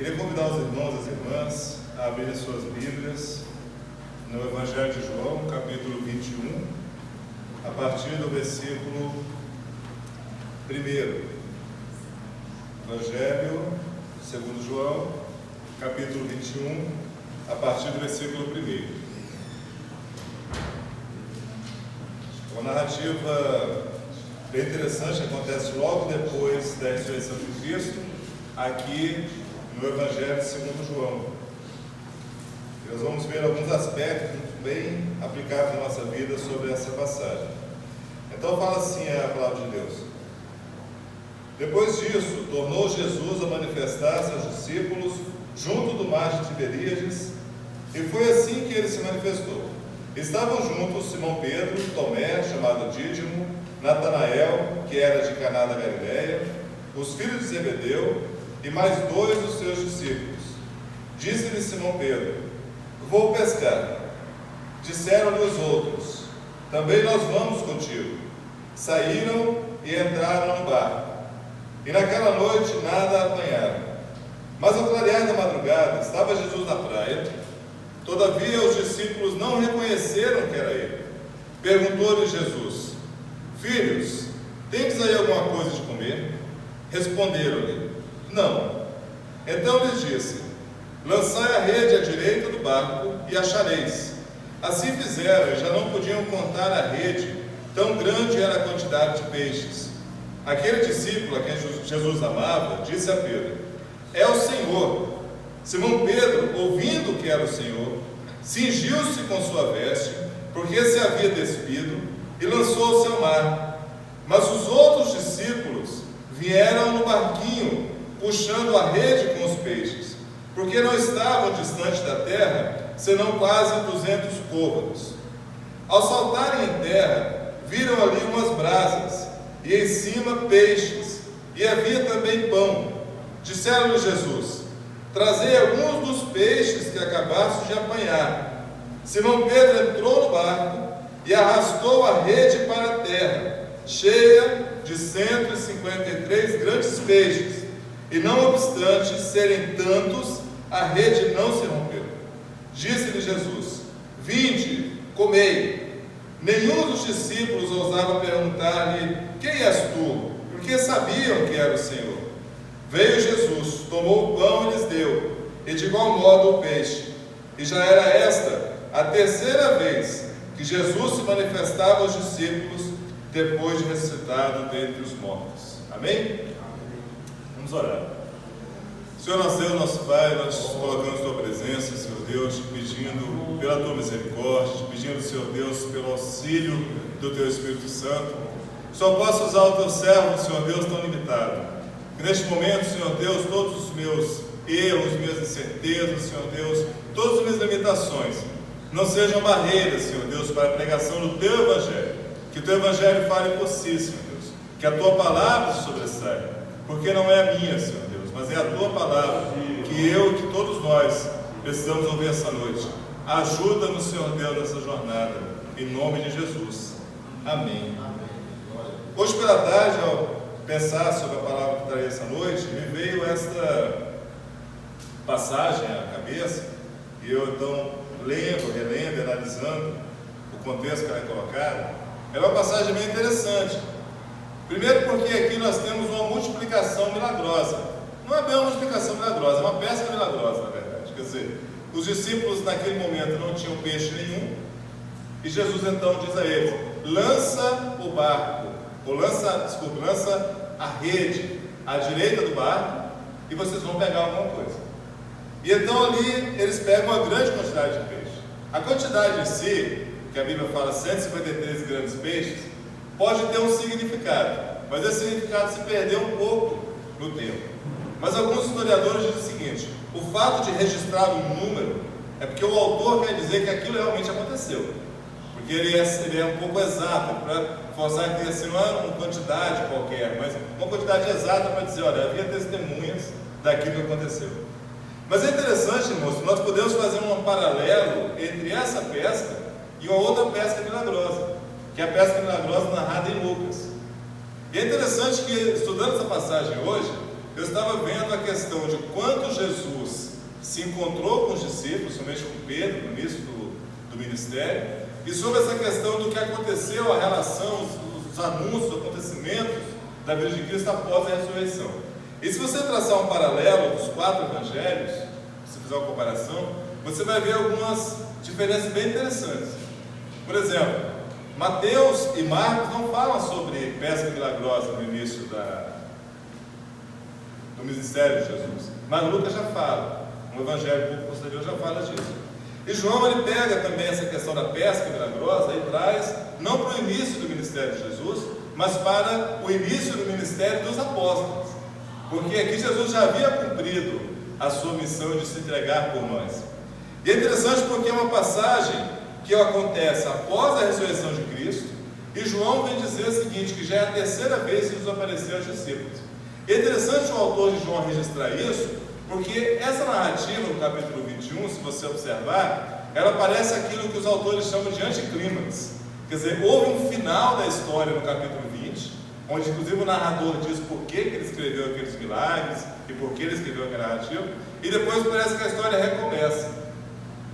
Queria convidar os irmãos e as irmãs a abrirem suas Bíblias no Evangelho de João, capítulo 21, a partir do versículo 1. Evangelho segundo João, capítulo 21, a partir do versículo 1. Uma narrativa bem interessante que acontece logo depois da ressurreição de Cristo, aqui no Evangelho segundo João. E nós vamos ver alguns aspectos bem aplicados na nossa vida sobre essa passagem. Então fala assim a palavra de Deus. Depois disso, tornou Jesus a manifestar-se aos discípulos junto do mar de Tiberíades, e foi assim que ele se manifestou. Estavam juntos Simão Pedro, Tomé, chamado Dídimo, Natanael, que era de Caná da Galileia, os filhos de Zebedeu e mais 2 dos seus discípulos. Disse-lhe Simão Pedro: vou pescar. Disseram-lhe os outros: também nós vamos contigo. Saíram e entraram no barco, e naquela noite nada apanharam. Mas ao clarear da madrugada estava Jesus na praia. Todavia os discípulos não reconheceram que era ele. Perguntou-lhe Jesus: filhos, tendes aí alguma coisa de comer? Responderam-lhe: não. Então lhes disse: lançai a rede à direita do barco e achareis. Assim fizeram e já não podiam contar a rede, tão grande era a quantidade de peixes. Aquele discípulo a quem Jesus amava disse a Pedro: é o Senhor. Simão Pedro, ouvindo que era o Senhor, cingiu-se com sua veste, porque se havia despido, e lançou-se ao mar. Mas os outros discípulos vieram no barquinho, puxando a rede com os peixes, porque não estavam distante da terra, senão quase 200 côvados. Ao saltarem em terra, viram ali umas brasas, e em cima peixes, e havia também pão. Disseram-lhe Jesus: trazei alguns dos peixes que acabastes de apanhar. Simão Pedro entrou no barco e arrastou a rede para a terra, cheia de 153 grandes peixes, e não obstante serem tantos, a rede não se rompeu. Disse-lhe Jesus: vinde, comei. Nenhum dos discípulos ousava perguntar-lhe: quem és tu? Porque sabiam que era o Senhor. Veio Jesus, tomou o pão e lhes deu, e de igual modo o peixe. E já era esta a terceira vez que Jesus se manifestava aos discípulos, depois de ressuscitado dentre os mortos. Amém? Vamos orar. Senhor nosso Deus, nosso Pai, nós nos colocamos na tua presença, Senhor Deus, te pedindo pela tua misericórdia, te pedindo, Senhor Deus, pelo auxílio do teu Espírito Santo, só possa usar o teu servo, Senhor Deus, tão limitado. Que neste momento, Senhor Deus, todos os meus erros, minhas incertezas, Senhor Deus, todas as minhas limitações, não sejam barreiras, Senhor Deus, para a pregação do teu Evangelho. Que o teu Evangelho fale por si, Senhor Deus. Que a tua palavra se sobressaia, porque não é a minha, Senhor Deus, mas é a tua palavra, que eu e que todos nós precisamos ouvir essa noite. Ajuda-nos, Senhor Deus, nessa jornada, em nome de Jesus. Amém. Hoje pela tarde, ao pensar sobre a palavra que trarei essa noite, me veio esta passagem à cabeça, e eu então lendo, relendo, analisando o contexto que ela é colocada. Ela é uma passagem bem interessante. Primeiro porque aqui nós temos uma multiplicação milagrosa. Não é bem uma multiplicação milagrosa, é uma pesca milagrosa, na verdade. Quer dizer, os discípulos naquele momento não tinham peixe nenhum, e Jesus então diz a eles: lança o barco, ou lança a rede à direita do barco, e vocês vão pegar alguma coisa. E então ali eles pegam uma grande quantidade de peixe. A quantidade em si, que a Bíblia fala 153 grandes peixes, pode ter um significado, mas esse significado se perdeu um pouco no tempo. Mas alguns historiadores dizem o seguinte: o fato de registrar um número é porque o autor quer dizer que aquilo realmente aconteceu, porque ele é um pouco exato, para forçar que assim, não é uma quantidade qualquer, mas uma quantidade exata para dizer: olha, havia testemunhas daquilo que aconteceu. Mas é interessante, irmãos, que nós podemos fazer um paralelo entre essa pesca e uma outra pesca milagrosa, que é a pesca milagrosa narrada em Lucas. E é interessante que, estudando essa passagem hoje, eu estava vendo a questão de quando Jesus se encontrou com os discípulos, somente com Pedro, no início do ministério, e sobre essa questão do que aconteceu, a relação, os anúncios, os acontecimentos da vida de Cristo após a ressurreição. E se você traçar um paralelo dos 4 evangelhos, se fizer uma comparação, você vai ver algumas diferenças bem interessantes. Por exemplo, Mateus e Marcos não falam sobre pesca milagrosa no início do ministério de Jesus, mas Lucas já fala, um evangelho um pouco posterior já fala disso. E João, ele pega também essa questão da pesca milagrosa e traz, não para o início do ministério de Jesus, mas para o início do ministério dos apóstolos, porque aqui Jesus já havia cumprido a sua missão de se entregar por nós. E é interessante porque é uma passagem que acontece após a ressurreição de Cristo, e João vem dizer o seguinte, que já é a 3ª vez que nos apareceu aos discípulos. E é interessante o autor de João registrar isso, porque essa narrativa no capítulo 21, se você observar, ela parece aquilo que os autores chamam de anticlímax. Quer dizer, houve um final da história no capítulo 20, onde inclusive o narrador diz por que ele escreveu aqueles milagres e por que ele escreveu aquela narrativa, e depois parece que a história recomeça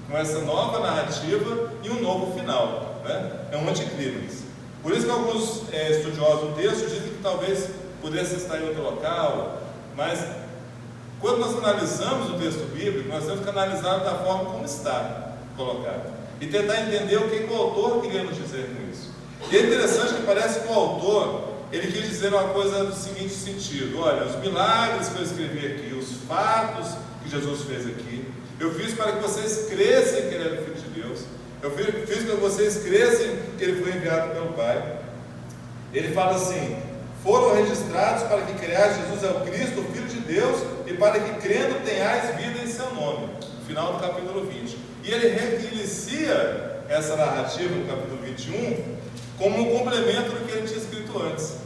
com essa nova narrativa e um novo final, né? É um anticlímax. Por isso que alguns estudiosos do texto dizem que talvez pudesse estar em outro local, mas quando nós analisamos o texto bíblico, nós temos que analisar da forma como está colocado e tentar entender o que o autor queria nos dizer com isso. E é interessante que parece que o autor, ele quis dizer uma coisa do seguinte sentido: olha, os milagres que eu escrevi aqui, os fatos que Jesus fez aqui, eu fiz para que vocês crescem que ele era o Filho de Deus, eu fiz para que vocês crescem que ele foi enviado pelo Pai. Ele fala assim: foram registrados para que creais Jesus é o Cristo, o Filho de Deus, e para que crendo tenhais vida em seu nome. No final do capítulo 20. E ele reinicia essa narrativa no capítulo 21 como um complemento do que ele tinha escrito antes.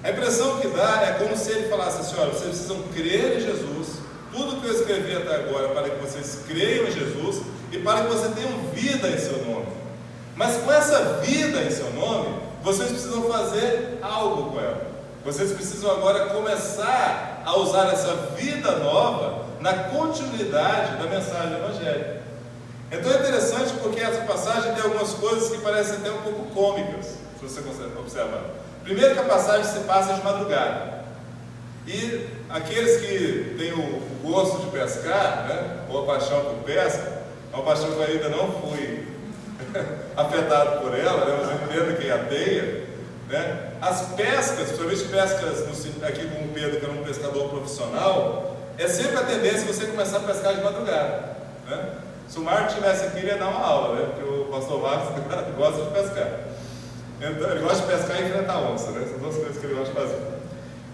A impressão que dá é como se ele falasse assim: olha, vocês precisam crer em Jesus, tudo que eu escrevi até agora para que vocês creiam em Jesus e para que vocês tenham vida em seu nome. Mas com essa vida em seu nome, vocês precisam fazer algo com ela. Vocês precisam agora começar a usar essa vida nova na continuidade da mensagem do Evangelho. Então é interessante porque essa passagem tem algumas coisas que parecem até um pouco cômicas, se você consegue observar. Primeiro que a passagem se passa de madrugada. E aqueles que têm o gosto de pescar, né, ou a paixão por pesca, é uma paixão que eu ainda não fui afetado por ela, né, mas eu entendo quem a tenha, né? As pescas, principalmente pescas aqui com o Pedro, que era um pescador profissional, é sempre a tendência você começar a pescar de madrugada, né? Se o Marcos estivesse aqui, ele ia dar uma aula, né? Porque o pastor Marcos gosta de pescar. Então, ele gosta de pescar e enfrentar onça, né? São 2 coisas que ele gosta de fazer.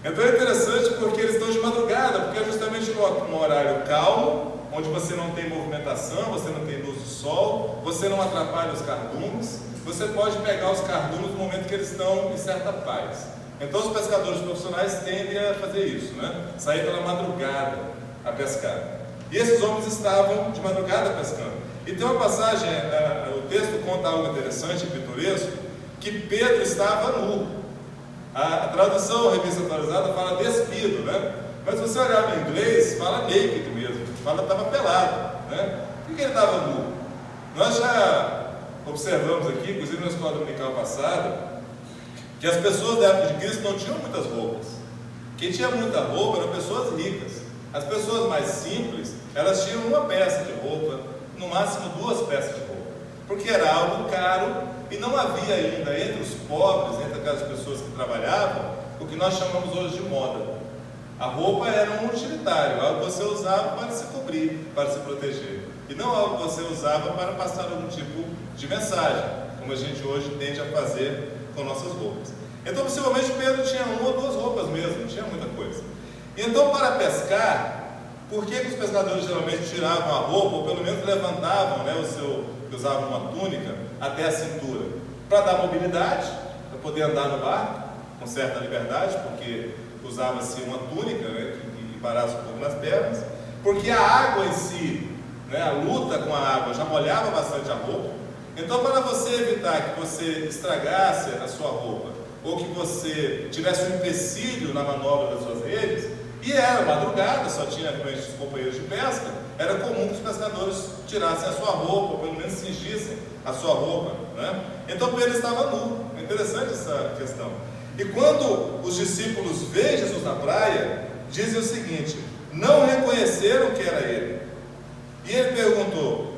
Então é interessante porque eles estão de madrugada, porque é justamente num horário calmo, onde você não tem movimentação, você não tem luz do sol, você não atrapalha os cardumes, você pode pegar os cardumes no momento que eles estão em certa paz. Então os pescadores profissionais tendem a fazer isso, né? Sair pela madrugada a pescar. E esses homens estavam de madrugada pescando. E tem uma passagem, o texto conta algo interessante e pitoresco, que Pedro estava nu. A tradução revista atualizada fala despido, né? Mas se você olhar no inglês, fala naked mesmo, fala que estava pelado, né? Por que ele estava nu? Nós já observamos aqui, inclusive na escola dominical passada, que as pessoas da época de Cristo não tinham muitas roupas. Quem tinha muita roupa eram pessoas ricas. As pessoas mais simples, elas tinham uma peça de roupa, no máximo 2 peças de roupa, porque era algo caro e não havia ainda entre os pobres, entre aquelas pessoas que trabalhavam, o que nós chamamos hoje de moda. A roupa era um utilitário, algo que você usava para se cobrir, para se proteger, e não algo que você usava para passar algum tipo de mensagem, como a gente hoje tende a fazer com nossas roupas. Então possivelmente Pedro tinha 1 ou 2 roupas mesmo, não tinha muita coisa. E então, para pescar, por que os pescadores geralmente tiravam a roupa, ou pelo menos levantavam, né, usavam uma túnica até a cintura? Para dar mobilidade, para poder andar no barco com certa liberdade, porque usava-se uma túnica, né, que parasse um pouco nas pernas, porque a água em si, né, a luta com a água já molhava bastante a roupa. Então, para você evitar que você estragasse a sua roupa, ou que você tivesse um empecilho na manobra das suas redes, E era madrugada, só tinha realmente os companheiros de pesca, era comum que os pescadores tirassem a sua roupa, ou pelo menos cingissem a sua roupa, né? Então Pedro estava nu. É interessante essa questão. E quando os discípulos veem Jesus na praia, dizem o seguinte: não reconheceram que era ele. E ele perguntou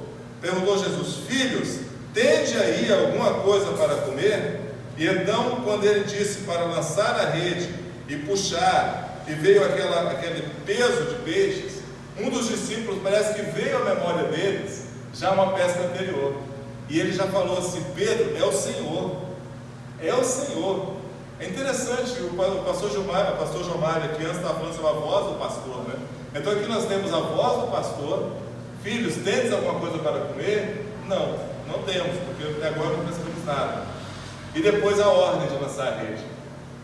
Jesus: filhos, tende aí alguma coisa para comer? E então, quando ele disse para lançar a rede e puxar, e veio aquele peso de peixes, um dos discípulos parece que veio à memória deles já uma pesca anterior, e ele já falou assim: Pedro, é o Senhor, é o Senhor. É interessante, o pastor João Mário aqui antes estava falando sobre a voz do pastor, né? Então aqui nós temos a voz do pastor: filhos, tendes alguma coisa para comer? Não temos, porque até agora não pescamos nada. E depois a ordem de lançar a rede.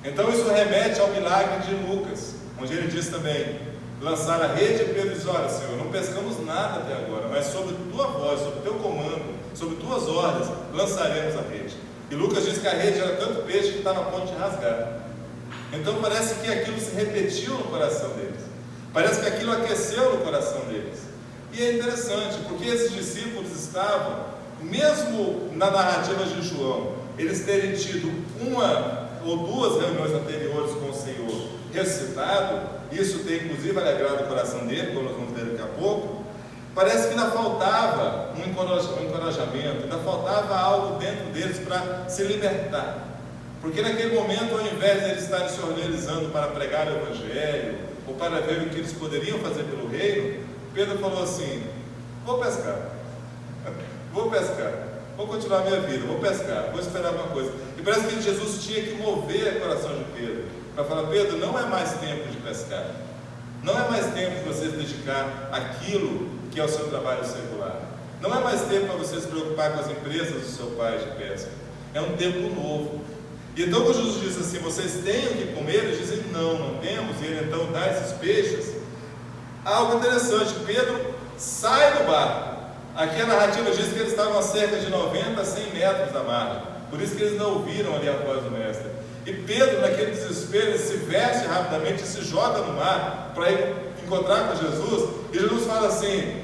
Então isso remete ao milagre de Lucas, onde ele diz também: lançar a rede, e Pedro diz: olha, Senhor, não pescamos nada até agora, mas sob tua voz, sob teu comando, sob tuas ordens, lançaremos a rede. E Lucas diz que a rede era tanto peixe que estava a ponto de rasgar. Então parece que aquilo se repetiu no coração deles, parece que aquilo aqueceu no coração deles. E é interessante, porque esses discípulos estavam, mesmo na narrativa de João, eles terem tido uma ou duas reuniões anteriores com o Senhor ressuscitado, isso tem inclusive alegrado o coração dele, como nós vamos ver daqui a pouco. Parece que ainda faltava um encorajamento, ainda faltava algo dentro deles para se libertar, porque naquele momento, ao invés de eles estarem se organizando para pregar o Evangelho, ou para ver o que eles poderiam fazer pelo reino, Pedro falou assim: vou pescar, vou continuar a minha vida, vou pescar, vou esperar uma coisa. E parece que Jesus tinha que mover o coração de Pedro, para falar: Pedro, não é mais tempo de pescar, não é mais tempo de você se dedicar àquilo que é o seu trabalho secular, não é mais tempo para você se preocupar com as empresas do seu pai de pesca, é um tempo novo. E então quando Jesus diz assim: vocês têm o que comer? Eles dizem: não temos. E ele então dá esses peixes. Algo interessante, Pedro sai do barco. Aqui a narrativa diz que eles estavam a cerca de 90 a 100 metros da margem, por isso que eles não ouviram ali a voz do mestre. E Pedro, naquele desespero, ele se veste rapidamente e se joga no mar para ir encontrar com Jesus. E Jesus fala assim: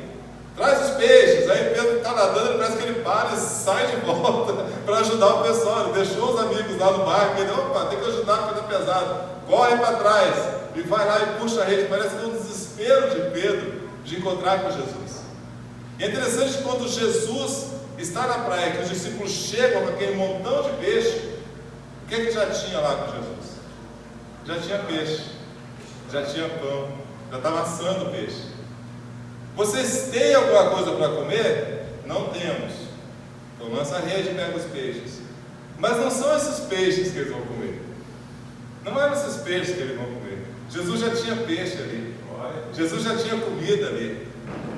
traz os peixes. Aí Pedro está nadando, parece que ele para e sai de volta para ajudar o pessoal. Ele deixou os amigos lá no barco, ele: opa, tem que ajudar porque está pesado. Corre para trás e vai lá e puxa a rede. Parece que é um desespero de Pedro de encontrar com Jesus. E é interessante que quando Jesus está na praia, que os discípulos chegam com aquele montão de peixe, o que já tinha lá com Jesus? Já tinha peixe, já tinha pão, já estava assando peixe. Vocês têm alguma coisa para comer? Não temos. Então lança a rede e pega os peixes. Mas não são esses peixes que eles vão comer. Não eram esses peixes que eles vão comer. Jesus já tinha peixe ali. Jesus já tinha comida ali.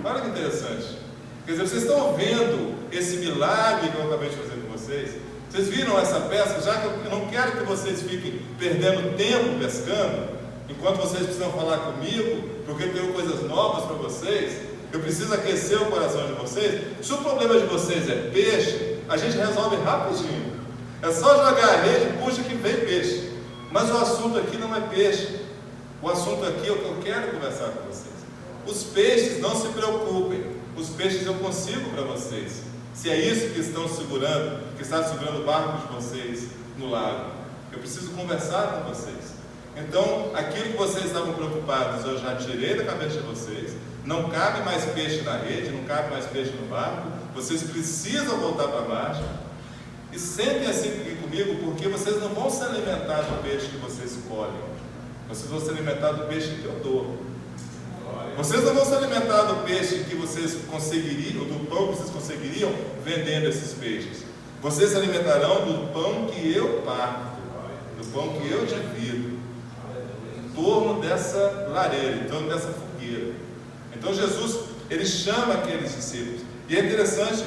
Olha que interessante. Quer dizer, vocês estão vendo esse milagre que eu acabei de fazer com vocês? Vocês viram essa pesca? Já que eu não quero que vocês fiquem perdendo tempo pescando, enquanto vocês precisam falar comigo, porque eu tenho coisas novas para vocês, eu preciso aquecer o coração de vocês. Se o problema de vocês é peixe, a gente resolve rapidinho. É só jogar a rede e puxa que vem peixe. Mas o assunto aqui não é peixe. O assunto aqui é o que eu quero conversar com vocês. Os peixes, não se preocupem. Os peixes eu consigo para vocês. Se é isso que estão segurando, que está segurando o barco de vocês no lago, eu preciso conversar com vocês. Então, aquilo que vocês estavam preocupados, eu já tirei da cabeça de vocês. Não cabe mais peixe na rede, não cabe mais peixe no barco. Vocês precisam voltar para a margem. E sentem assim aqui comigo, porque vocês não vão se alimentar do peixe que vocês colhem. Vocês vão se alimentar do peixe que eu dou. Vocês não vão se alimentar do peixe que vocês conseguiriam, do pão que vocês conseguiriam vendendo esses peixes. Vocês se alimentarão do pão que eu parto, do pão que eu divido, em torno dessa lareira, em torno dessa fogueira. Então Jesus, ele chama aqueles discípulos. E é interessante,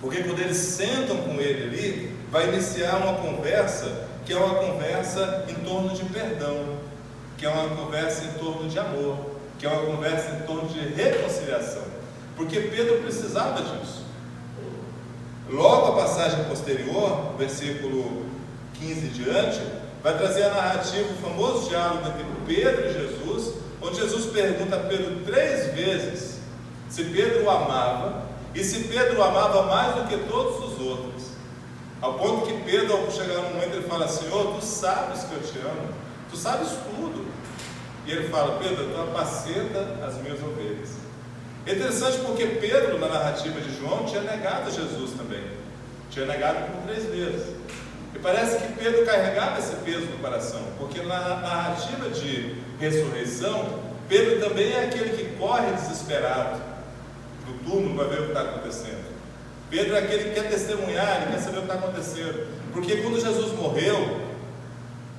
porque quando eles sentam com ele ali, vai iniciar uma conversa, que é uma conversa em torno de perdão, que é uma conversa em torno de amor, que é uma conversa em torno de reconciliação, porque Pedro precisava disso. Logo a passagem posterior, versículo 15 em diante, vai trazer a narrativa, o famoso diálogo entre Pedro e Jesus, onde Jesus pergunta a Pedro 3 vezes se Pedro o amava e se Pedro o amava mais do que todos os outros, ao ponto que Pedro, ao chegar no momento, ele fala: Senhor, tu sabes que eu te amo, tu sabes tudo. E ele fala: Pedro, tu apacenta as minhas ovelhas. É interessante porque Pedro, na narrativa de João, tinha negado Jesus também, tinha negado por 3 vezes. E parece que Pedro carregava esse peso no coração, porque na narrativa de ressurreição, Pedro também é aquele que corre desesperado do túmulo para ver o que está acontecendo. Pedro é aquele que quer testemunhar, ele quer saber o que está acontecendo, porque quando Jesus morreu,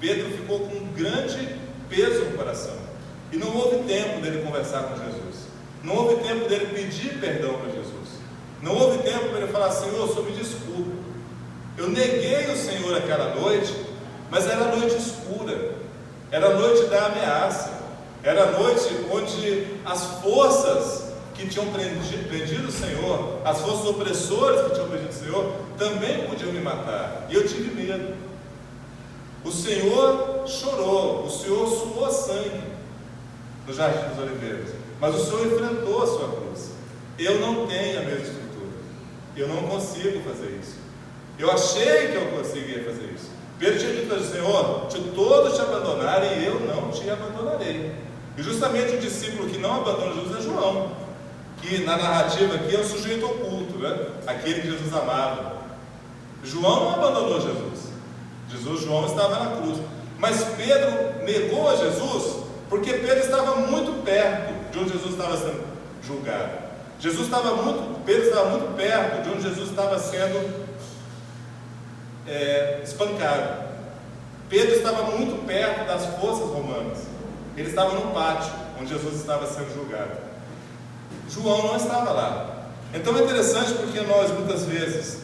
Pedro ficou com um grande peso no coração, e não houve tempo dele conversar com Jesus, não houve tempo dele pedir perdão para Jesus, não houve tempo para ele falar: Senhor, só me desculpa, eu neguei o Senhor aquela noite, mas era noite escura, era noite da ameaça, era noite onde as forças que tinham prendido o Senhor, as forças opressoras que tinham prendido o Senhor, também podiam me matar, e eu tive medo. O Senhor chorou, o Senhor suou sangue no Jardim das Oliveiras, mas o Senhor enfrentou a sua cruz. Eu não tenho a mesma estrutura, eu não consigo fazer isso. Eu achei que eu conseguia fazer isso. Pedro tinha dito ao Senhor: todos te abandonarem e eu não te abandonarei. E justamente o discípulo que não abandona Jesus é João, que na narrativa aqui é um sujeito oculto, né? Aquele que Jesus amava. João não abandonou Jesus. João estava na cruz. Mas Pedro negou a Jesus porque Pedro estava muito perto de onde Jesus estava sendo julgado. Pedro estava muito perto de onde Jesus estava sendo espancado. Pedro estava muito perto das forças romanas. Ele estava no pátio onde Jesus estava sendo julgado. João não estava lá. Então é interessante porque nós muitas vezes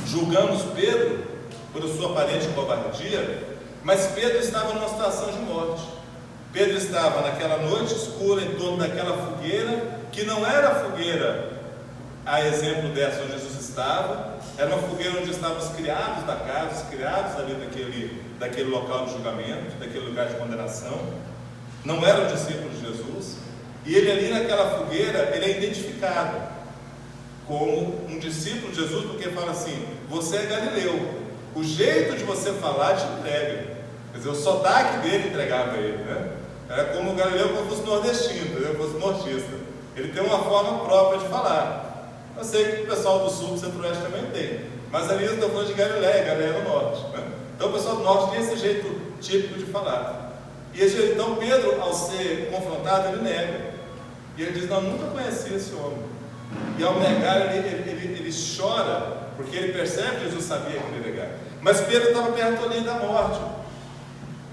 julgamos Pedro por sua aparente covardia, mas Pedro estava numa situação de morte. Pedro estava naquela noite escura em torno daquela fogueira, que não era a fogueira a exemplo dessa onde Jesus estava, era uma fogueira onde estavam os criados da casa, os criados ali daquele local de julgamento, daquele lugar de condenação. Não eram discípulos de Jesus, e ele ali naquela fogueira, ele é identificado como um discípulo de Jesus, porque fala assim: você é galileu, o jeito de você falar te entrega. Quer dizer, o sotaque dele entregava ele, né? Era como o galileu como fosse nordestino, como fosse nortista. Ele tem uma forma própria de falar. Eu sei que o pessoal do sul, do centro-oeste também tem, mas ali eu estou falando de Galileia no norte, né? Então o pessoal do norte tem esse jeito típico de falar. Então Pedro, ao ser confrontado, ele nega. E ele diz: não, nunca conheci esse homem. E ao negar, ele chora, porque ele percebe que Jesus sabia que ele ia negar. Mas Pedro estava perto ali da morte.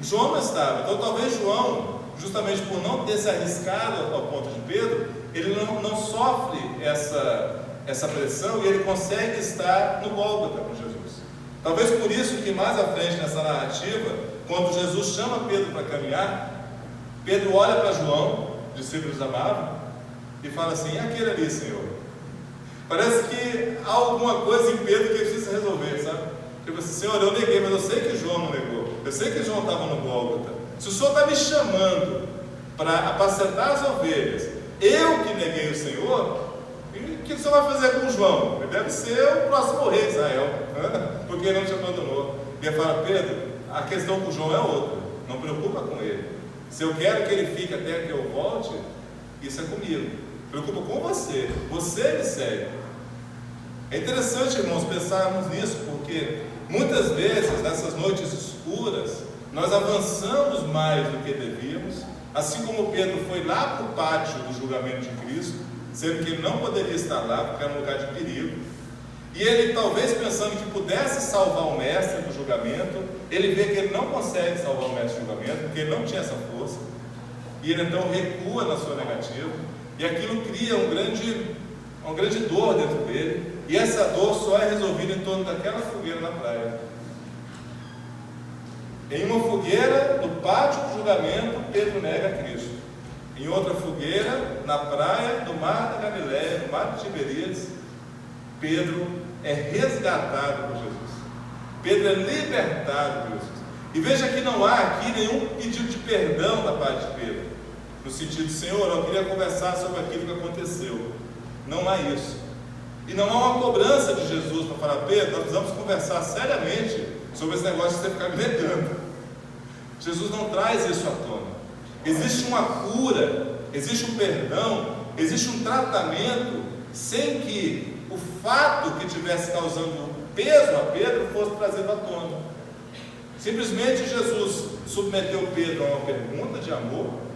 João não estava. Então talvez João, justamente por não ter se arriscado ao ponto de Pedro, ele não sofre essa pressão e ele consegue estar no Gólgota com Jesus. Talvez por isso que mais à frente nessa narrativa, quando Jesus chama Pedro para caminhar, Pedro olha para João, discípulos amados, e fala assim: e aquele ali, Senhor? Parece que há alguma coisa em Pedro que ele precisa resolver, sabe? Tipo assim: Senhor, eu neguei, mas eu sei que João não negou, eu sei que João estava no Gólgota. Se o Senhor está me chamando para apacentar as ovelhas, eu que neguei o Senhor, o que o Senhor vai fazer com João? Ele deve ser o próximo rei de Israel, porque ele não te abandonou. E ele fala: Pedro, a questão com João é outra, não preocupa com ele. Se eu quero que ele fique até que eu volte, isso é comigo. Preocupa com você, você me segue. É interessante, irmãos, pensarmos nisso, porque muitas vezes nessas noites escuras nós avançamos mais do que devíamos, assim como Pedro foi lá para o pátio do julgamento de Cristo, sendo que ele não poderia estar lá porque era um lugar de perigo, e ele talvez pensando que pudesse salvar o mestre do julgamento, ele vê que ele não consegue salvar o mestre do julgamento, porque ele não tinha essa força, e ele então recua na sua negativa, e aquilo cria uma grande dor dentro dele, e essa dor só é resolvida em torno daquela fogueira na praia. Em uma fogueira, no pátio do julgamento, Pedro nega Cristo. Em outra fogueira, na praia do mar da Galileia, no mar de Tiberíades, Pedro é resgatado por Jesus. Pedro é libertado por Jesus. E veja que não há aqui nenhum pedido de perdão da parte de Pedro. no sentido, Senhor, eu queria conversar sobre aquilo que aconteceu. Não há isso. E não há uma cobrança de Jesus para falar, Pedro, nós precisamos conversar seriamente sobre esse negócio de você ficar me negando. Jesus não traz isso à tona. Existe uma cura, existe um perdão, existe um tratamento, sem que o fato que estivesse causando peso a Pedro fosse trazido à tona. Simplesmente Jesus submeteu Pedro a uma pergunta de amor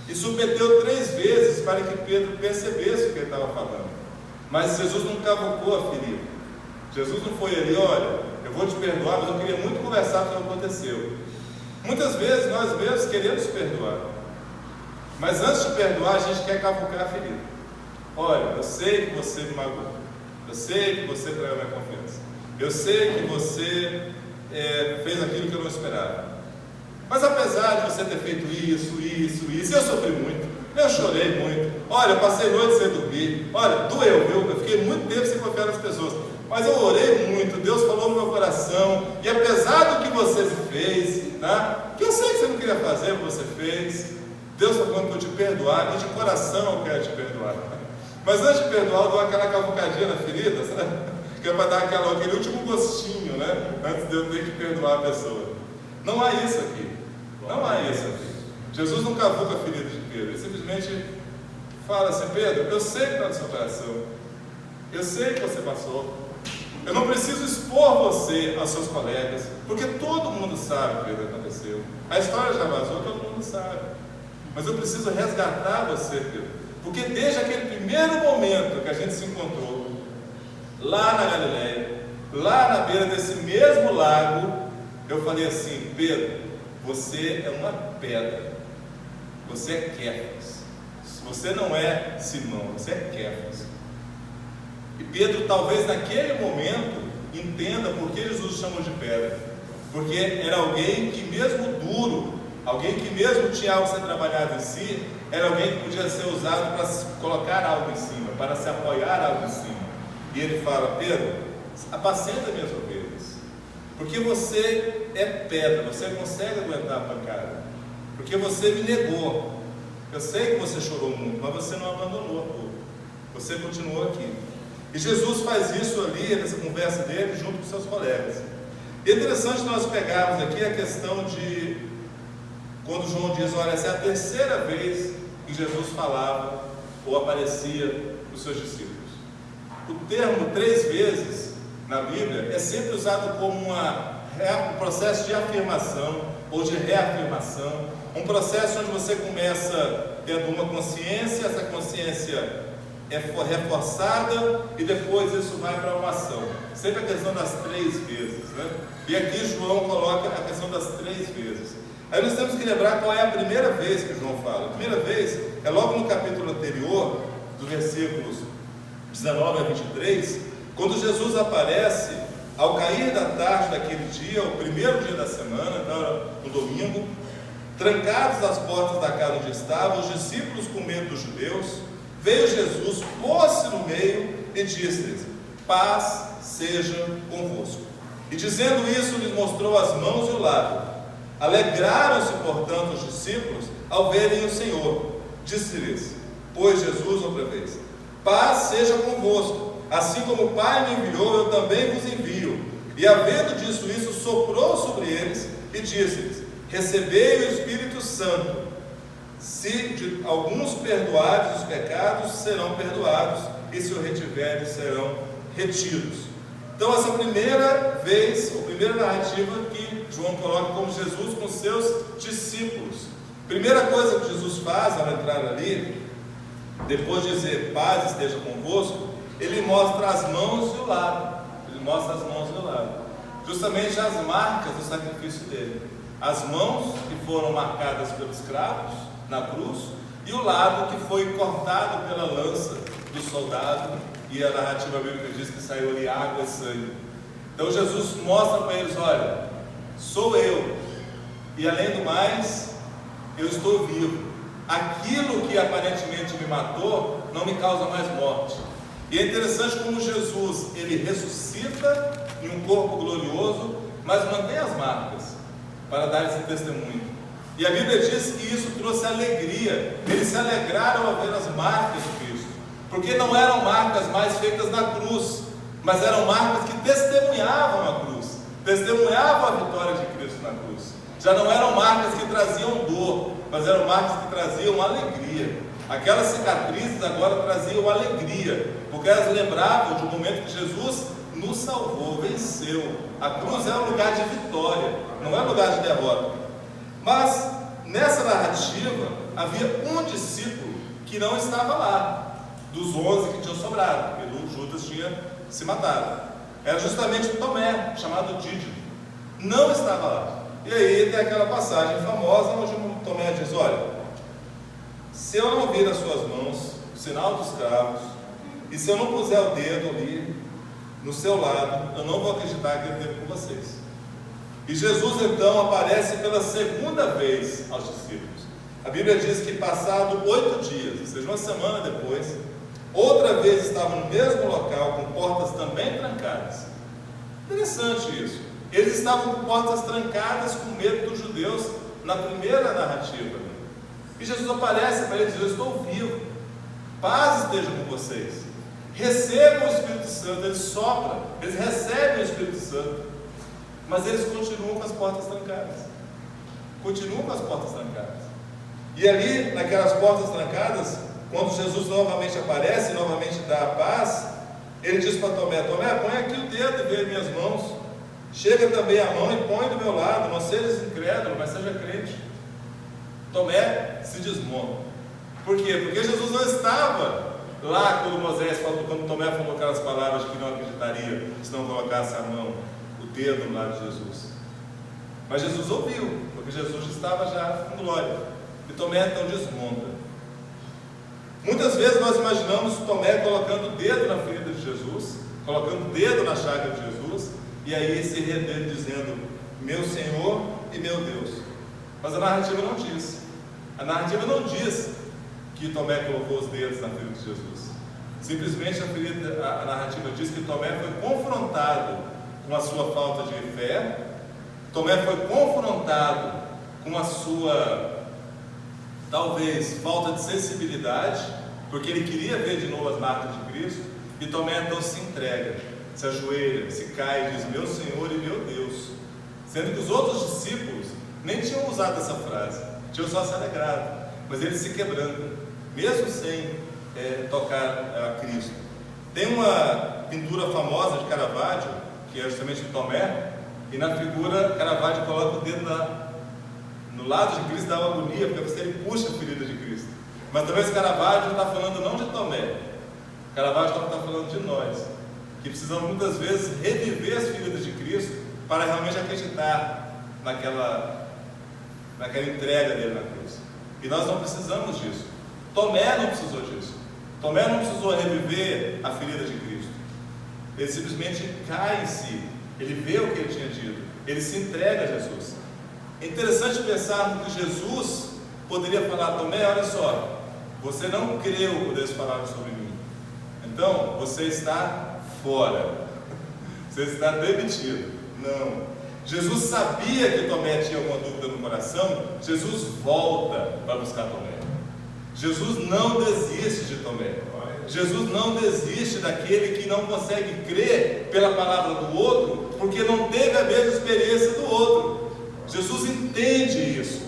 e submeteu 3 vezes para que Pedro percebesse o que ele estava falando. Mas Jesus não cavucou a ferida. Jesus não foi ali, olha, eu vou te perdoar, mas eu queria muito conversar sobre o que aconteceu. Muitas vezes nós mesmos queremos perdoar, mas antes de perdoar a gente quer cavucar a ferida. Olha, eu sei que você me magoou, eu sei que você traiu minha confiança, eu sei que você fez aquilo que eu não esperava, mas apesar de você ter feito isso, eu sofri muito, eu chorei muito, olha, eu passei noite sem dormir, olha, doeu, viu? Eu fiquei muito tempo sem confiar nas pessoas, mas eu orei muito, Deus falou no meu coração, e apesar do que você fez, tá? Que eu sei que você não queria fazer, o que você fez, Deus está falando que eu te perdoar, e de coração eu quero te perdoar. Mas antes de perdoar, eu dou aquela cavucadinha na ferida, sabe? Que é para dar aquele último gostinho, né? Antes de eu ter que perdoar a pessoa. Não há isso aqui. Não há isso aqui. Jesus não cavuca a ferida de Pedro. Ele simplesmente fala assim, Pedro, eu sei que está no seu coração. Eu sei que você passou. Eu não preciso expor você aos seus colegas, porque todo mundo sabe o que aconteceu. A história já vazou, todo mundo sabe. Mas eu preciso resgatar você, Pedro. Porque desde aquele primeiro momento que a gente se encontrou, lá na Galileia, lá na beira desse mesmo lago, eu falei assim, Pedro, você é uma pedra, você é Kéfas, você não é Simão, você é Kéfas. E Pedro talvez naquele momento entenda por que Jesus o chamou de pedra, porque era alguém que mesmo duro, alguém que mesmo tinha algo a ser trabalhado em si, era alguém que podia ser usado para colocar algo em cima, para se apoiar algo em cima. E ele fala, Pedro, apacenta minhas ovelhas, porque você é pedra, você consegue aguentar a pancada, porque você me negou. Eu sei que você chorou muito, mas você não abandonou tudo, você continuou aqui. E Jesus faz isso ali, nessa conversa dele, junto com seus colegas. E é interessante nós pegarmos aqui a questão de, quando João diz, olha, essa é a terceira vez que Jesus falava ou aparecia para os seus discípulos. O termo 3 vezes na Bíblia é sempre usado como um processo de afirmação ou de reafirmação, um processo onde você começa tendo uma consciência, essa consciência é reforçada e depois isso vai para uma ação. Sempre a questão das 3 vezes, né? E aqui João coloca a questão das 3 vezes. Aí nós temos que lembrar qual é a primeira vez que João fala. A primeira vez é logo no capítulo anterior, dos versículos 19 a 23, quando Jesus aparece ao cair da tarde daquele dia, o primeiro dia da semana, então no domingo, trancados as portas da casa onde estavam, os discípulos com medo dos judeus, veio Jesus, pôs-se no meio e disse-lhes, paz seja convosco. E dizendo isso, lhes mostrou as mãos e o lado. Alegraram-se, portanto, os discípulos ao verem o Senhor. Disse-lhes, pois Jesus outra vez, paz seja convosco, assim como o Pai me enviou, eu também vos envio. E havendo dito isso, soprou sobre eles e disse-lhes, recebei o Espírito Santo. Se de alguns perdoares os pecados, serão perdoados, e se o retiverem, serão retidos. Então essa primeira vez, a primeira narrativa que João coloca como Jesus com seus discípulos. Primeira coisa que Jesus faz ao entrar ali, depois de dizer paz esteja convosco, ele mostra as mãos e o lado. Ele mostra as mãos e o lado. Justamente as marcas do sacrifício dele. As mãos que foram marcadas pelos cravos na cruz e o lado que foi cortado pela lança do soldado, e a narrativa bíblica diz que saiu ali água e sangue. Então Jesus mostra para eles, olha, sou eu, e além do mais, eu estou vivo. Aquilo que aparentemente me matou não me causa mais morte. E é interessante como Jesus, ele ressuscita em um corpo glorioso, mas mantém as marcas para dar esse testemunho. E a Bíblia diz que isso trouxe alegria. Eles se alegraram ao ver as marcas de Cristo, porque não eram marcas mais feitas na cruz, mas eram marcas que testemunhavam a cruz, testemunhavam a vitória de Cristo na cruz. Já não eram marcas que traziam dor, mas eram marcas que traziam alegria. Aquelas cicatrizes agora traziam alegria, porque elas lembravam de um momento que Jesus nos salvou, venceu. A cruz é um lugar de vitória, não é um lugar de derrota. Mas nessa narrativa havia um discípulo que não estava lá, dos 11 que tinham sobrado, porque Judas tinha se matado. Era justamente Tomé, chamado Dídimo, não estava lá. E aí tem aquela passagem famosa onde Tomé diz: olha, se eu não vir as suas mãos, o sinal dos cravos, e se eu não puser o dedo ali no seu lado, eu não vou acreditar que ele esteve com vocês. E Jesus então aparece pela segunda vez aos discípulos. A Bíblia diz que passado 8 dias, ou seja, uma semana depois, outra vez estavam no mesmo local, com portas também trancadas. Interessante isso. Eles estavam com portas trancadas com medo dos judeus na primeira narrativa. E Jesus aparece para eles e diz: eu estou vivo, paz esteja com vocês. Recebam o Espírito Santo. Ele sopra, eles recebem o Espírito Santo, mas eles continuam com as portas trancadas. Continuam com as portas trancadas. E ali, naquelas portas trancadas, quando Jesus novamente aparece, novamente dá a paz, ele diz para Tomé: Tomé, põe aqui o dedo e vê minhas mãos. Chega também a mão e põe do meu lado. Não sejas incrédulo, mas seja crente. Tomé se desmonta. Por quê? Porque Jesus não estava lá quando Tomé falou aquelas palavras que não acreditaria se não colocasse a mão, o dedo no lado de Jesus. Mas Jesus ouviu, porque Jesus estava já em glória. E Tomé então desmonta. Muitas vezes nós imaginamos Tomé colocando o dedo na ferida de Jesus, colocando o dedo na chaga de Jesus, e aí se rendendo dizendo: meu Senhor e meu Deus. Mas a narrativa não diz. A narrativa não diz que Tomé colocou os dedos na ferida de Jesus. Simplesmente a narrativa diz que Tomé foi confrontado com a sua falta de fé. Tomé foi confrontado com a sua, talvez, falta de sensibilidade, porque ele queria ver de novo as marcas de Cristo. E Tomé então se entrega, se ajoelha, se cai e diz: meu Senhor e meu Deus. Sendo que os outros discípulos nem tinham usado essa frase, tinham só se alegrado, mas ele se quebrando, mesmo sem tocar a Cristo. Tem uma pintura famosa de Caravaggio, que é justamente de Tomé, e na figura Caravaggio coloca o dedo no lado de Cristo, dá uma agonia, porque você ele puxa a ferida de Cristo. Mas talvez Caravaggio está falando não de Tomé, Caravaggio está falando de nós, que precisamos muitas vezes reviver as feridas de Cristo para realmente acreditar naquela entrega dele na cruz. E nós não precisamos disso. Tomé não precisou disso. Tomé não precisou reviver a ferida de Cristo. Ele simplesmente cai em si. Ele vê o que ele tinha dito. Ele se entrega a Jesus. É interessante pensar no que Jesus poderia falar: Tomé, olha só, você não creu quando eles falaram sobre mim, então você está fora, você está demitido. Não. Jesus sabia que Tomé tinha alguma dúvida no coração. Jesus volta para buscar Tomé. Jesus não desiste de Tomé. Jesus não desiste daquele que não consegue crer pela palavra do outro, porque não teve a mesma experiência do outro. Jesus entende isso.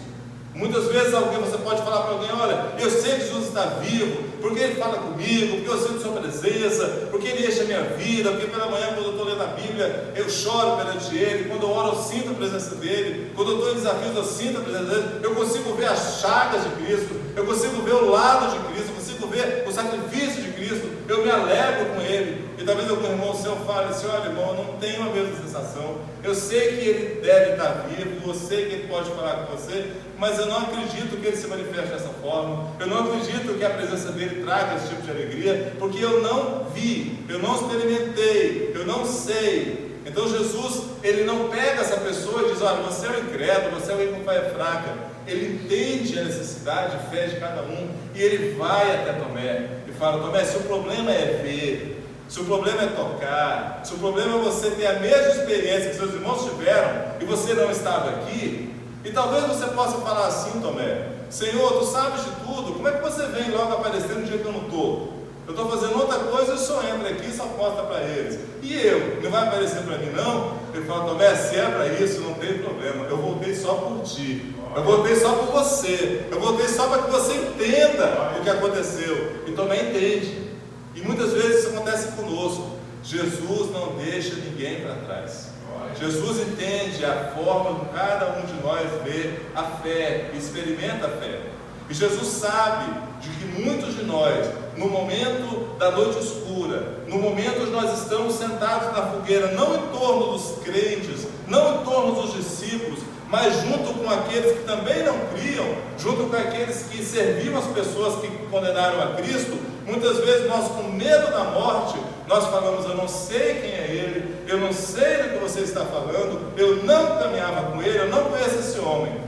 Muitas vezes você pode falar para alguém: olha, eu sei que Jesus está vivo, porque Ele fala comigo, porque eu sinto Sua presença, porque Ele enche a minha vida, porque pela manhã quando eu estou lendo a Bíblia, eu choro perante Ele, quando eu oro eu sinto a presença dEle, quando eu estou em desafios eu sinto a presença dEle, eu consigo ver as chagas de Cristo, eu consigo ver o lado de Cristo, eu consigo ver o sacrifício de Cristo, eu me alegro com Ele. E talvez algum irmão seu fale assim: olha irmão, eu não tenho a mesma sensação, eu sei que Ele deve estar vivo, eu sei que Ele pode falar com você, mas eu não acredito que Ele se manifeste dessa forma, eu não acredito que a presença dEle traga esse tipo de alegria, porque eu não vi, eu não experimentei, eu não sei. Então Jesus, Ele não pega essa pessoa e diz: olha, você é um incrédulo, você é alguém com fé fraca. Ele entende a necessidade de fé de cada um, e Ele vai até Tomé e fala: Tomé, se o problema é ver, se o problema é tocar, se o problema é você ter a mesma experiência que seus irmãos tiveram e você não estava aqui, E talvez você possa falar assim, Tomé: Senhor, tu sabes de tudo, como é que você vem logo aparecer no dia que eu não estou? Eu estou fazendo outra coisa e o Senhor entra aqui e só mostra para eles. E eu? Não vai aparecer para mim não? Ele fala: Tomé, se é para isso, não tem problema. Eu voltei só por ti. Eu voltei só por você. Eu voltei só para que você entenda o que aconteceu. E Tomé entende. E muitas vezes isso acontece conosco. Jesus não deixa ninguém para trás. Jesus entende a forma como cada um de nós vê a fé, experimenta a fé. E Jesus sabe de que muitos de nós, no momento da noite escura, no momento onde nós estamos sentados na fogueira, não em torno dos crentes, não em torno dos discípulos, mas junto com aqueles que também não criam, junto com aqueles que serviam as pessoas que condenaram a Cristo, muitas vezes nós, com medo da morte, nós falamos: eu não sei quem é ele, eu não sei do que você está falando, eu não caminhava com ele, eu não conheço esse homem.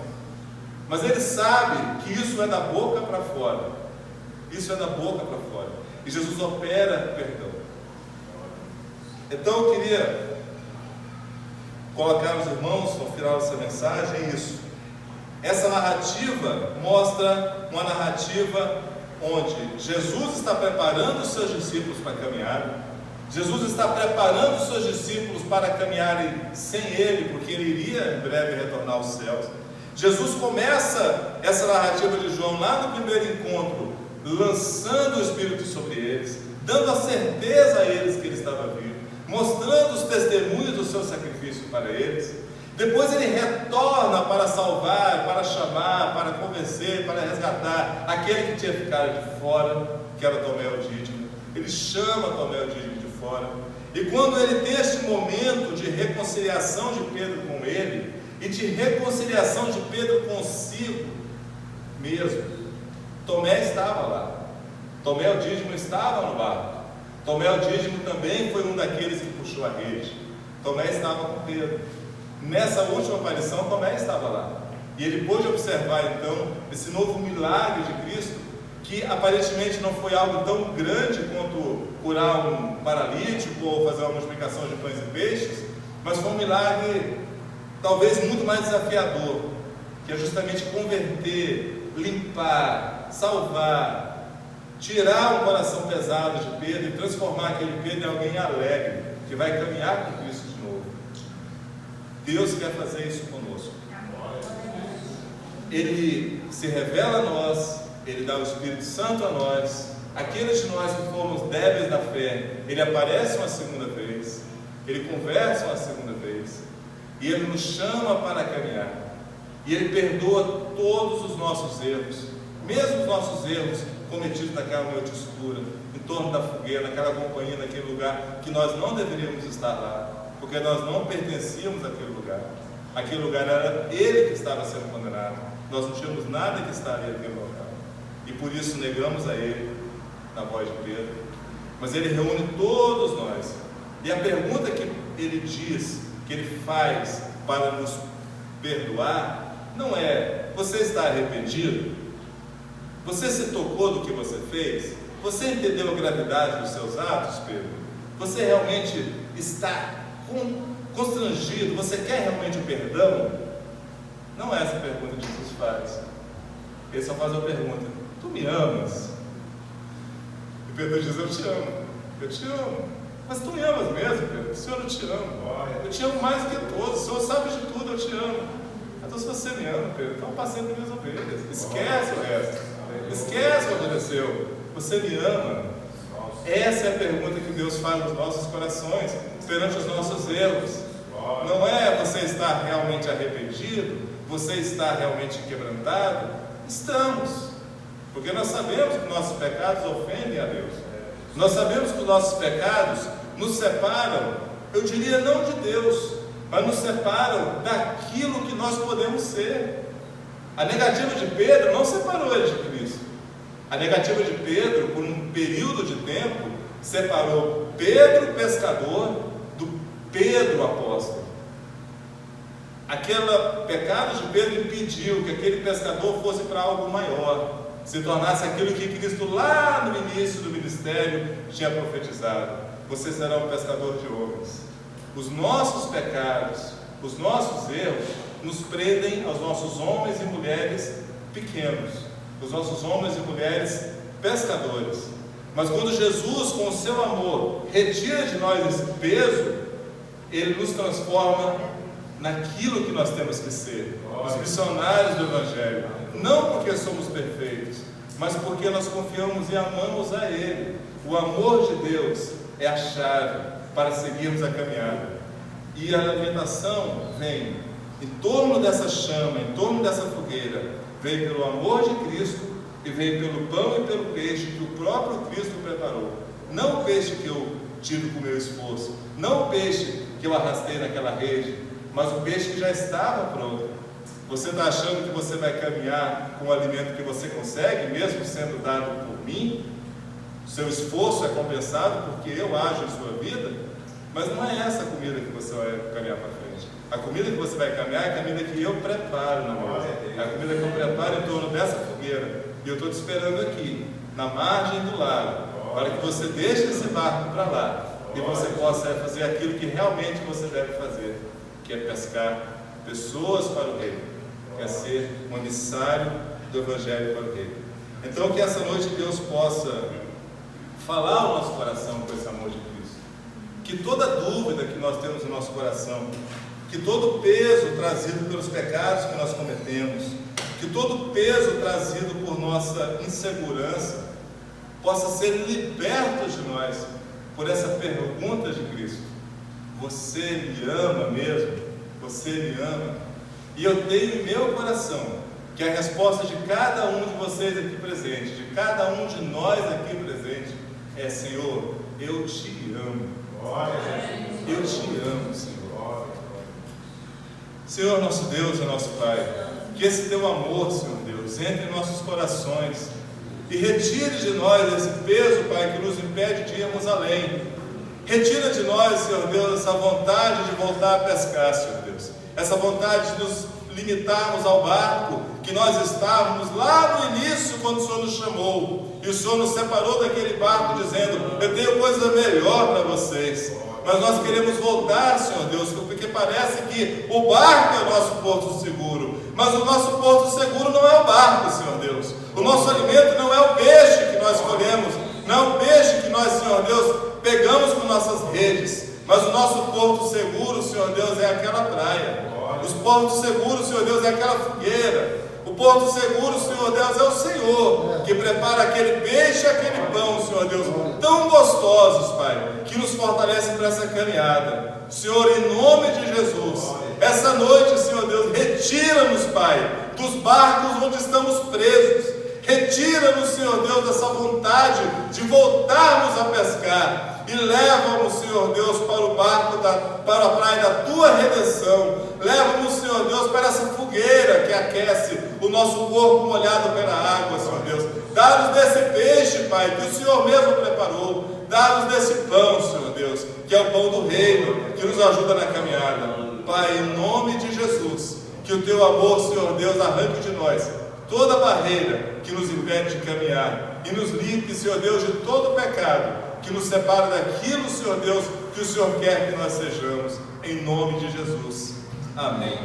Mas ele sabe que isso é da boca para fora. Isso é da boca para fora. E Jesus opera perdão. Então eu queria colocar os irmãos no final dessa mensagem isso. Essa narrativa mostra uma narrativa onde Jesus está preparando os seus discípulos para caminhar. Jesus está preparando os seus discípulos para caminharem sem ele, porque ele iria em breve retornar aos céus. Jesus começa essa narrativa de João lá no primeiro encontro, lançando o Espírito sobre eles, dando a certeza a eles que ele estava vivo, mostrando os testemunhos do seu sacrifício para eles. Depois ele retorna para salvar, para chamar, para convencer, para resgatar aquele que tinha ficado de fora, que era Tomé o Dídimo. Ele chama Tomé o Dídimo de fora. E quando ele tem este momento de reconciliação de Pedro com ele, e de reconciliação de Pedro consigo mesmo, Tomé estava lá. Tomé o Dídimo estava no barco. Tomé o Dídimo também foi um daqueles que puxou a rede. Tomé estava com Pedro. Nessa última aparição, Tomé estava lá. E ele pôde observar então esse novo milagre de Cristo, que aparentemente não foi algo tão grande quanto curar um paralítico ou fazer uma multiplicação de pães e peixes, mas foi um milagre talvez muito mais desafiador, que é justamente converter, limpar, salvar, tirar um coração pesado de Pedro e transformar aquele Pedro em alguém alegre, que vai caminhar com Cristo de novo. Deus quer fazer isso conosco. Ele se revela a nós, Ele dá o Espírito Santo a nós. Aqueles de nós que fomos débeis na fé, Ele aparece uma segunda vez, Ele conversa uma segunda vez, e Ele nos chama para caminhar, e Ele perdoa todos os nossos erros, mesmo os nossos erros cometidos naquela noite escura, em torno da fogueira, naquela companhia, naquele lugar que nós não deveríamos estar lá, porque nós não pertencíamos àquele lugar. Aquele lugar era Ele que estava sendo condenado, nós não tínhamos nada que estar ali naquele local, e por isso negamos a Ele, na voz de Pedro. Mas Ele reúne todos nós, e a pergunta que Ele diz, que Ele faz para nos perdoar, não é: você está arrependido? Você se tocou do que você fez? Você entendeu a gravidade dos seus atos, Pedro? Você realmente está constrangido? Você quer realmente o perdão? Não é essa a pergunta que Jesus faz. Ele só faz uma pergunta: tu me amas? E Pedro diz: eu te amo, eu te amo. Mas tu me amas mesmo, Pedro? O Senhor, eu te amo. Eu te amo mais do que todos. O Senhor sabe de tudo, eu te amo. Então, se você me ama, Pedro, então apacenta minhas ovelhas. Esquece o resto. Esquece o que aconteceu. Você me ama? Essa é a pergunta que Deus faz nos nossos corações, perante os nossos erros. Não é: você está realmente arrependido? Você está realmente quebrantado? Estamos. Porque nós sabemos que nossos pecados ofendem a Deus. Nós sabemos que os nossos pecados nos separam, eu diria não de Deus, mas nos separam daquilo que nós podemos ser. A negativa de Pedro não separou ele de Cristo. A negativa de Pedro, por um período de tempo, separou Pedro pescador do Pedro apóstolo. Aquele pecado de Pedro impediu que aquele pescador fosse para algo maior, se tornasse aquilo que Cristo lá no início do ministério tinha profetizado: você será um pescador de homens. Os nossos pecados, os nossos erros nos prendem aos nossos homens e mulheres pequenos, os nossos homens e mulheres pescadores. Mas quando Jesus, com o seu amor, retira de nós esse peso, Ele nos transforma naquilo que nós temos que ser, os missionários do Evangelho. Não porque somos perfeitos, mas porque nós confiamos e amamos a Ele. O amor de Deus é a chave para seguirmos a caminhada. E a alimentação vem em torno dessa chama, em torno dessa fogueira, vem pelo amor de Cristo e vem pelo pão e pelo peixe que o próprio Cristo preparou. Não o peixe que eu tive com o meu esforço, não o peixe que eu arrastei naquela rede, mas o peixe que já estava pronto. Você está achando que você vai caminhar com o alimento que você consegue, mesmo sendo dado por mim? O seu esforço é compensado porque eu ajo em sua vida? Mas não é essa a comida que você vai caminhar para frente. A comida que você vai caminhar é a comida que eu preparo na mesa. É a comida que eu preparo em torno dessa fogueira. E eu estou te esperando aqui, na margem do lago, para que você deixe esse barco para lá e você possa fazer aquilo que realmente você deve fazer, que é pescar pessoas para o reino, que é ser um emissário do Evangelho para o reino. Então que essa noite Deus possa falar ao nosso coração com esse amor de Cristo, que toda dúvida que nós temos no nosso coração, que todo peso trazido pelos pecados que nós cometemos, que todo peso trazido por nossa insegurança, possa ser liberto de nós por essa pergunta de Cristo: você me ama mesmo? Você me ama? E eu tenho em meu coração que a resposta de cada um de vocês aqui presente, de cada um de nós aqui presente, é: Senhor, eu te amo. Eu te amo, Senhor. Senhor, nosso Deus e nosso Pai, que esse teu amor, Senhor Deus, entre em nossos corações e retire de nós esse peso, Pai, que nos impede de irmos além. Retira de nós, Senhor Deus, essa vontade de voltar a pescar, Senhor Deus, essa vontade de nos limitarmos ao barco que nós estávamos lá no início, quando o Senhor nos chamou, e o Senhor nos separou daquele barco, dizendo: eu tenho coisa melhor para vocês. Mas nós queremos voltar, Senhor Deus, porque parece que o barco é o nosso porto seguro, mas o nosso porto seguro não é o barco, Senhor Deus. O nosso alimento não é o peixe que nós colhemos, não é o peixe que nós, Senhor Deus, pegamos com nossas redes, mas o nosso porto seguro, Senhor Deus, é aquela praia. Os portos seguros, Senhor Deus, é aquela fogueira. O porto seguro, Senhor Deus, é o Senhor que prepara aquele peixe e aquele pão, Senhor Deus, tão gostosos, Pai, que nos fortalecem para essa caminhada. Senhor, em nome de Jesus, essa noite, Senhor Deus, retira-nos, Pai, dos barcos onde estamos presos. Retira-nos, Senhor Deus, dessa vontade de voltarmos a pescar e leva-nos, Senhor Deus, para o barco, para a praia da Tua redenção. Leva-nos, Senhor Deus, para essa fogueira que aquece o nosso corpo molhado pela água, Senhor Deus. Dá-nos desse peixe, Pai, que o Senhor mesmo preparou. Dá-nos desse pão, Senhor Deus, que é o pão do reino, que nos ajuda na caminhada. Pai, em nome de Jesus, que o Teu amor, Senhor Deus, arranque de nós toda barreira que nos impede de caminhar e nos limpe, Senhor Deus, de todo pecado que nos separa daquilo, Senhor Deus, que o Senhor quer que nós sejamos, em nome de Jesus. Amém.